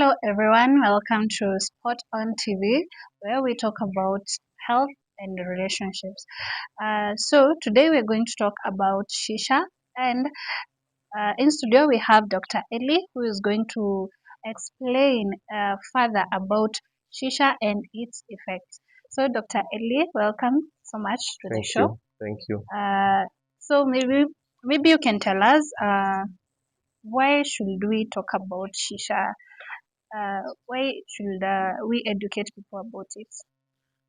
Hello, everyone. Welcome to Spot on TV, where we talk about health and relationships. So, today we're going to talk about Shisha, and in studio we have Dr. Ellie, who is going to explain further about Shisha and its effects. So, Dr. Ellie, welcome so much to the Thank show. you. Thank you. So, maybe you can tell us why should we talk about Shisha? Why should we educate people about it?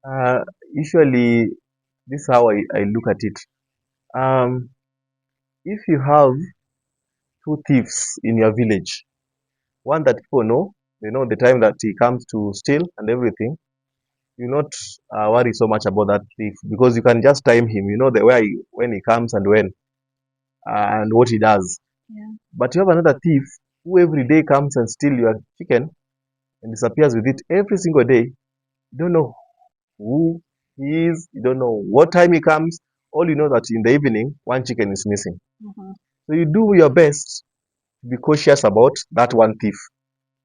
Uh, Usually, this is how I look at it. Um, if you have two thieves in your village, one that people know, they know the time that he comes to steal and everything, you not worry so much about that thief because you can just time him. You know the way when he comes and when and what he does. Yeah. But you have another thief who every day comes and steal your chicken and disappears with it every single day. You don't know who he is, you don't know what time he comes. All you know that in the evening, one chicken is missing. Mm-hmm. So you do your best to be cautious about that one thief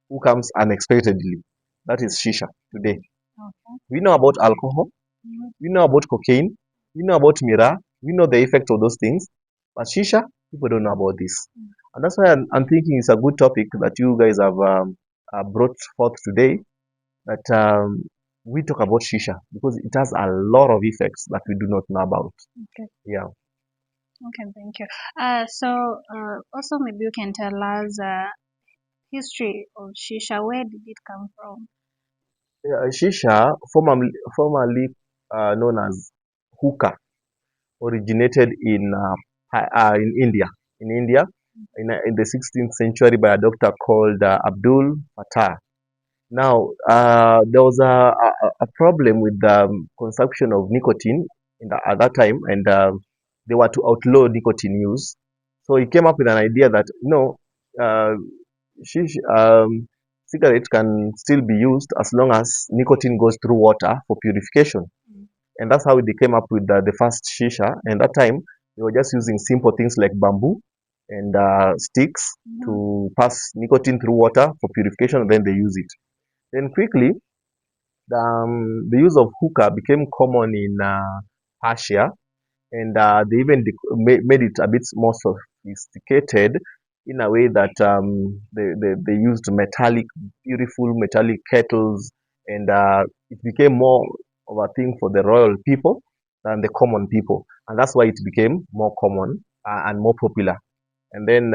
who comes unexpectedly. That is Shisha today. Okay. We know about alcohol, Mhm. we know about cocaine, we know about Mira, we know the effect of those things. But Shisha, people don't know about this. And that's why I'm thinking it's a good topic that you guys have brought forth today that we talk about shisha because it has a lot of effects that we do not know about. Okay. Yeah, Okay. Thank you. Also, maybe you can tell us history of shisha. Where did it come from? Shisha, formerly known as hookah, originated in India. In India, in the 16th century, by a doctor called Abdul Fattah. Now, there was a problem with the consumption of nicotine at that time, and they were to outlaw nicotine use. So he came up with an idea that uh, shish, cigarette can still be used as long as nicotine goes through water for purification. Mm. And that's how they came up with the first shisha. And that time, they were just using simple things like bamboo and sticks Mhm. to pass nicotine through water for purification, and then they use it. Then quickly, the use of hookah became common in Persia, and they even made it a bit more sophisticated in a way that they used beautiful metallic kettles, and it became more of a thing for the royal people than the common people, and that's why it became more common and more popular. And then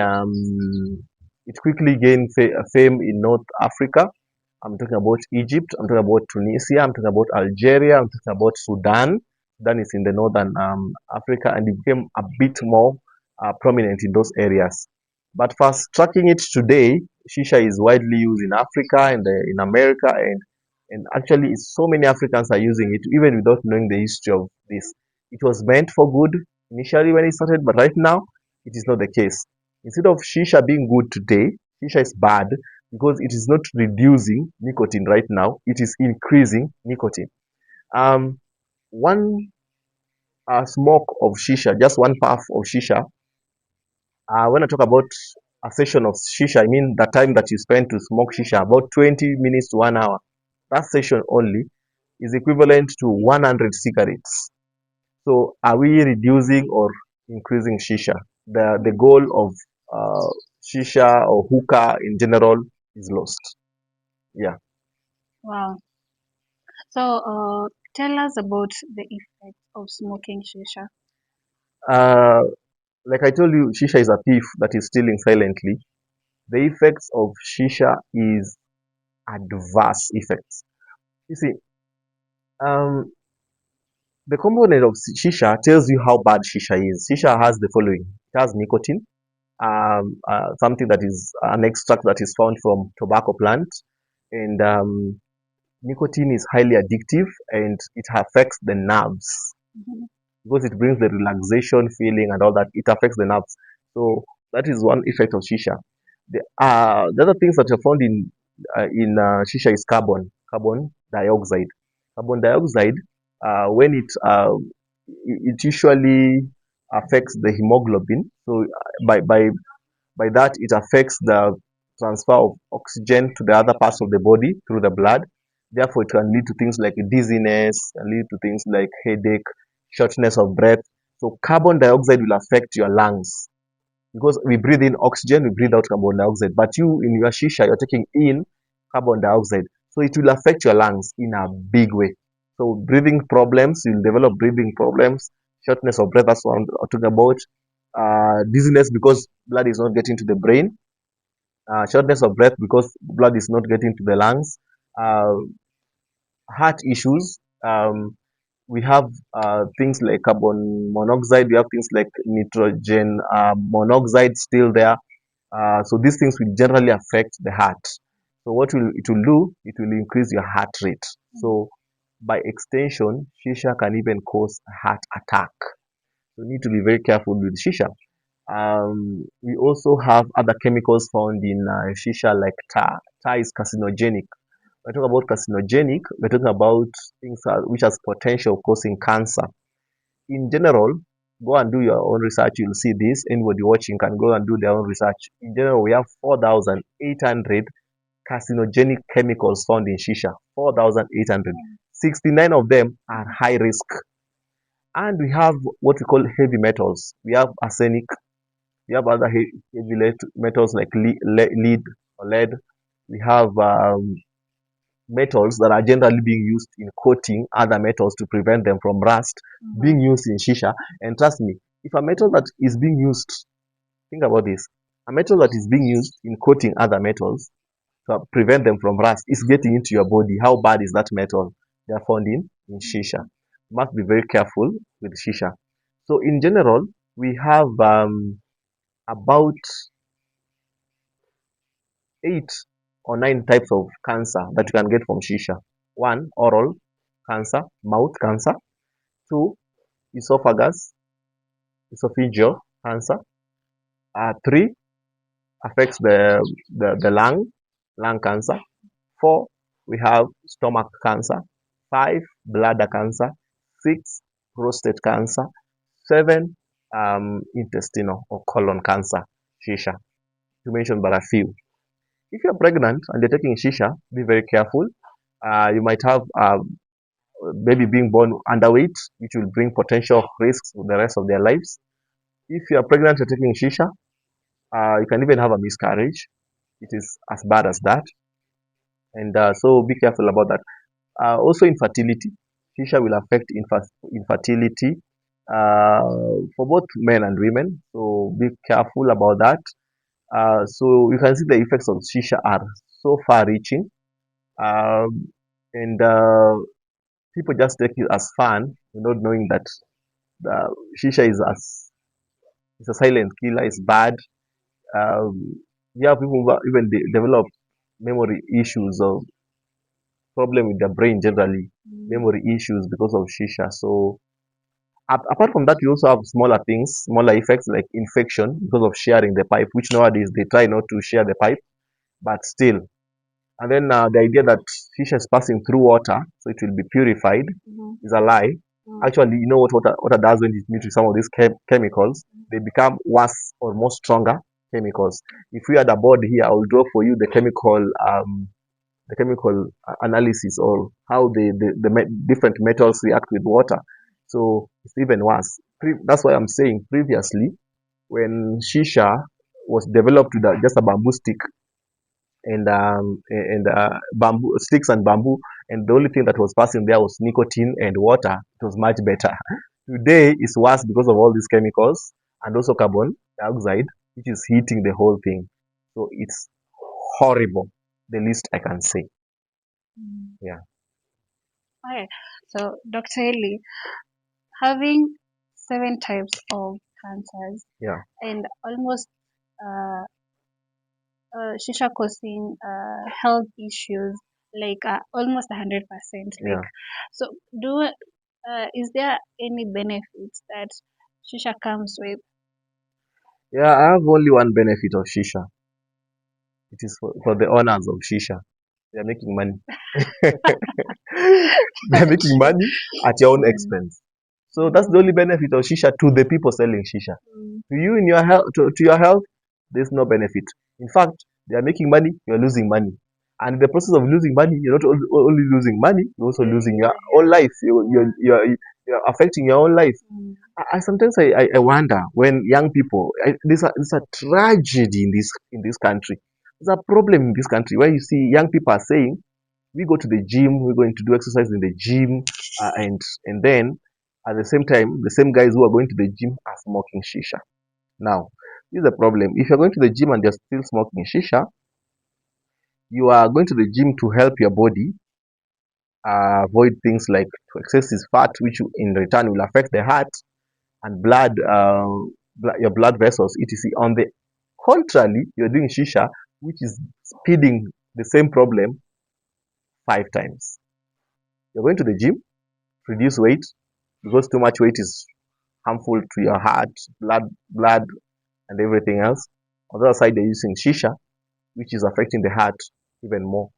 it quickly gained fame in North Africa. I'm talking about Egypt, I'm talking about Tunisia, I'm talking about Algeria, I'm talking about Sudan. Sudan is in the northern Africa, and it became a bit more prominent in those areas. But fast tracking it today, shisha is widely used in Africa and in America, and actually, so many Africans are using it even without knowing the history of this. It was meant for good initially when it started, but right now it is not the case. Instead of shisha being good today, shisha is bad because it is not reducing nicotine right now, it is increasing nicotine. Um, one smoke of shisha, just one puff of shisha, when I talk about a session of shisha, I mean the time that you spend to smoke shisha, about 20 minutes to 1 hour. That session only is equivalent to 100 cigarettes. So are we reducing or increasing shisha? The goal of shisha or hookah in general is lost. Yeah. Wow. So, tell us about the effects of smoking shisha. Uh, like I told you, shisha is a thief that is stealing silently. The effects of shisha is adverse effects. You see, um, the component of shisha tells you how bad shisha is. Shisha has the following: it has nicotine, something that is an extract that is found from tobacco plant, and nicotine is highly addictive and it affects the nerves Mhm. because it brings the relaxation feeling and all that. It affects the nerves. So that is one effect of shisha. The other things that are found in shisha is carbon dioxide. Carbon dioxide, when it usually affects the hemoglobin. So by by by that, it affects transfer of oxygen to the other parts of the body through the blood. Therefore, it can lead to things like dizziness, and lead to things like headache, shortness of breath. So carbon dioxide will affect your lungs because we breathe in oxygen, we breathe out carbon dioxide. But you, in your shisha, you're taking in carbon dioxide. So it will affect your lungs in a big way. So breathing problems, you'll develop breathing problems, shortness of breath, that's what I'm talking about. Dizziness because blood is not getting to the brain. Shortness of breath because blood is not getting to the lungs. Uh, Heart issues. We have things like carbon monoxide. We have things like nitrogen monoxide still there. So these things will generally affect the heart. So what will it will do? It will increase your heart rate. So by extension, shisha can even cause a heart attack. So you need to be very careful with shisha. We also have other chemicals found in shisha like tar. Tar is carcinogenic. When we talk about carcinogenic, we're talking about things which has potential of causing cancer. In general, go and do your own research. You'll see this. Anybody watching can go and do their own research. In general, we have 4,800 carcinogenic chemicals found in shisha. 4,800. 69 of them are high risk. And we have what we call heavy metals. We have arsenic. We have other heavy metals like lead or lead. We have metals that are generally being used in coating other metals to prevent them from rust being used in shisha. And trust me, if a metal that is being used, think about this, a metal that is being used in coating other metals to prevent them from rust is getting into your body, how bad is that metal? They are found in shisha. You must be very careful with shisha. So in general, we have about 8 or 9 types of cancer that you can get from shisha. One, oral cancer, mouth cancer. Two, esophagus, esophageal cancer. Three, affects the lung cancer. Four, we have stomach cancer. Five, bladder cancer. Six, prostate cancer. Seven, intestinal or colon cancer, shisha, to mention but a few. If you're pregnant and you're taking shisha, be very careful. You might have baby being born underweight, which will bring potential risks for the rest of their lives. If you are pregnant, you're taking shisha, you can even have a miscarriage. It is as bad as that. And so be careful about that. Also, infertility. Shisha will affect infertility for both men and women. So be careful about that. So you can see the effects of shisha are so far reaching. And people just take it as fun, not knowing that the shisha is a silent killer, is bad. Yeah, people who even develop memory issues or problem with their brain generally, memory issues because of shisha. So apart from that, you also have smaller things, smaller effects like infection because of sharing the pipe, which nowadays they try not to share the pipe, but still. And then the idea that shisha is passing through water, so it will be purified, is a lie. Actually, you know what water does when it meets with some of these chemicals? They become worse or more stronger chemicals. If we had a board here, I will draw for you the chemical analysis or how different metals react with water. So it's even worse. That's why I'm saying previously, when shisha was developed with just a bamboo stick and bamboo sticks and bamboo, and the only thing that was passing there was nicotine and water, it was much better. Today is worse because of all these chemicals and also carbon dioxide, which is heating the whole thing. So it's horrible, the least I can say. Yeah. Okay. So, Dr. Eli, having 7 types of cancers Yeah. and almost uh, shisha causing health issues like almost 100%. Yeah. So, is there any benefits that shisha comes with? Yeah, I have only one benefit of shisha. It is for the owners of shisha. They are making money. They are making money at your own expense. So that's the only benefit of shisha to the people selling shisha. To you in your health, to your health, there's no benefit. In fact, They are making money, you are losing money. And in the process of losing money, you're not only losing money, you're also losing your own life. You're affecting your own life. Mm. I sometimes I wonder when young people, there's a tragedy in this country. There's a problem in this country where you see young people are saying, we go to the gym, we're going to do exercise in the gym, and then at the same time, the same guys who are going to the gym are smoking shisha. Now, this is a problem. If you're going to the gym and you're still smoking shisha, you are going to the gym to help your body avoid things like excessive fat, which in return will affect the heart and your blood vessels, etc. On the contrary, you're doing shisha, which is speeding the same problem 5 times. You're going to the gym to reduce weight because too much weight is harmful to your heart, blood, and everything else. On the other side, they're using shisha, which is affecting the heart even more.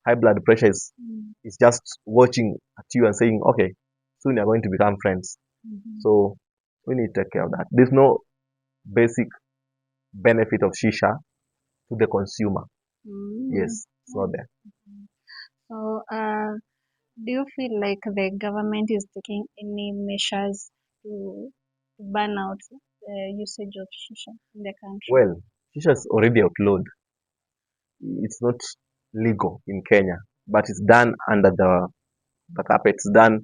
High blood pressure Mm. is just watching at you and saying, okay, soon you're going to become friends. Mhm. So we need to take care of that. There's no basic benefit of shisha to the consumer. Mm. Yes, it's not there. So, do you feel like the government is taking any measures to ban out the usage of shisha in the country? Well, shisha is already outlawed. It's not legal in Kenya, but it's done under the carpet. It's done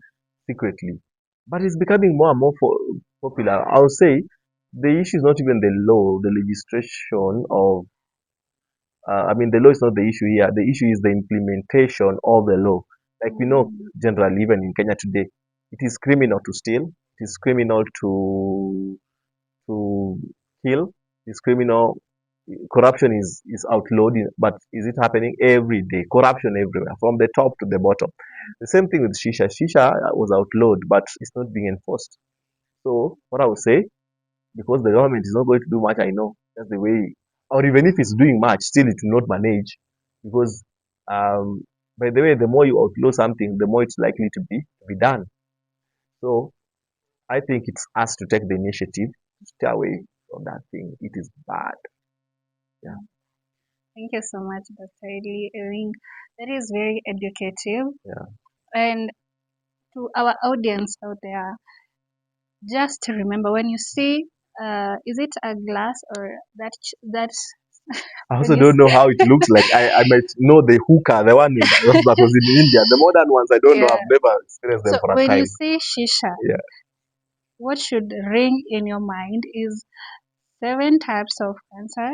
secretly. But it's becoming more and more popular. I would say the issue is not even the law, the legislation of I mean, the law is not the issue here. The issue is the implementation of the law. Like we know, Mm. generally, even in Kenya today, it is criminal to steal. It is criminal to kill. It's criminal. Corruption is outlawed, but is it happening every day? Corruption everywhere, from the top to the bottom. The same thing with shisha. Shisha was outlawed, but it's not being enforced. So what I would say, because the government is not going to do much, I know that's the way, or even if it's doing much, still it will not manage because, um, by the way, the more you outlaw something, the more it's likely to be done. So I think it's us to take the initiative to stay away from that thing. It is bad. Yeah, Thank you so much, Dr. Ely. I think that is very educative. yeah. And to our audience out there, just remember when you see, is it a glass or that's I when also you don't know how it looks like. I might know the hookah, the one that was in India. The modern ones, I don't know. yeah. I've never experienced them So for a when you time. see shisha, Yeah, what should ring in your mind is 7 types of cancer,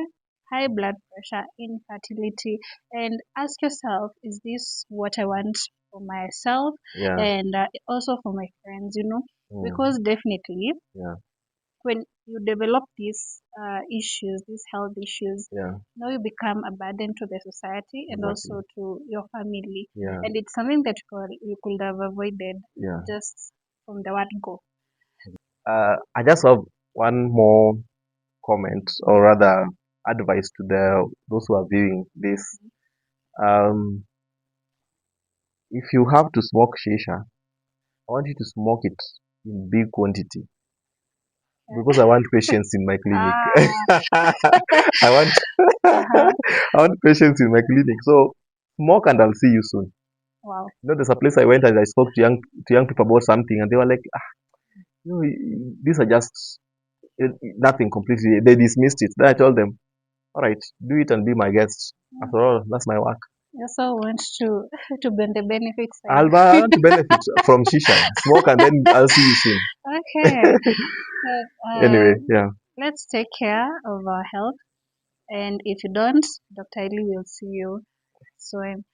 high blood pressure, infertility, and ask yourself, is this what I want for myself yeah, and also for my friends, mm, because definitely yeah, when you develop these issues, these health issues, yeah, now you become a burden to the society and exactly. also to your family. Yeah, And it's something that you could have avoided yeah. just from the word go. I just have one more comment, or rather, advice to the those who are viewing this. Um, if you have to smoke shisha, I want you to smoke it in big quantity because I want patients in my clinic. Ah, I want uh-huh. I want patients in my clinic. So smoke and I'll see you soon. Wow. You know, there's a place I went and I spoke to young people about something, and they were like, ah, these are just nothing completely. They dismissed it. Then I told them, all right, do it and be my guest. After all, that's my work. You also want to to be on the benefit side. I want to benefit from shisha. Smoke and then I'll see you soon. Okay. So, Anyway, yeah. let's take care of our health. And if you don't, Dr. Ely will see you soon.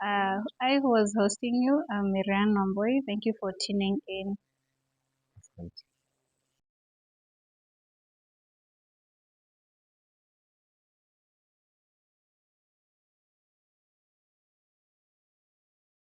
I was hosting you. I'm Miriam Nomboy. Thank you for tuning in.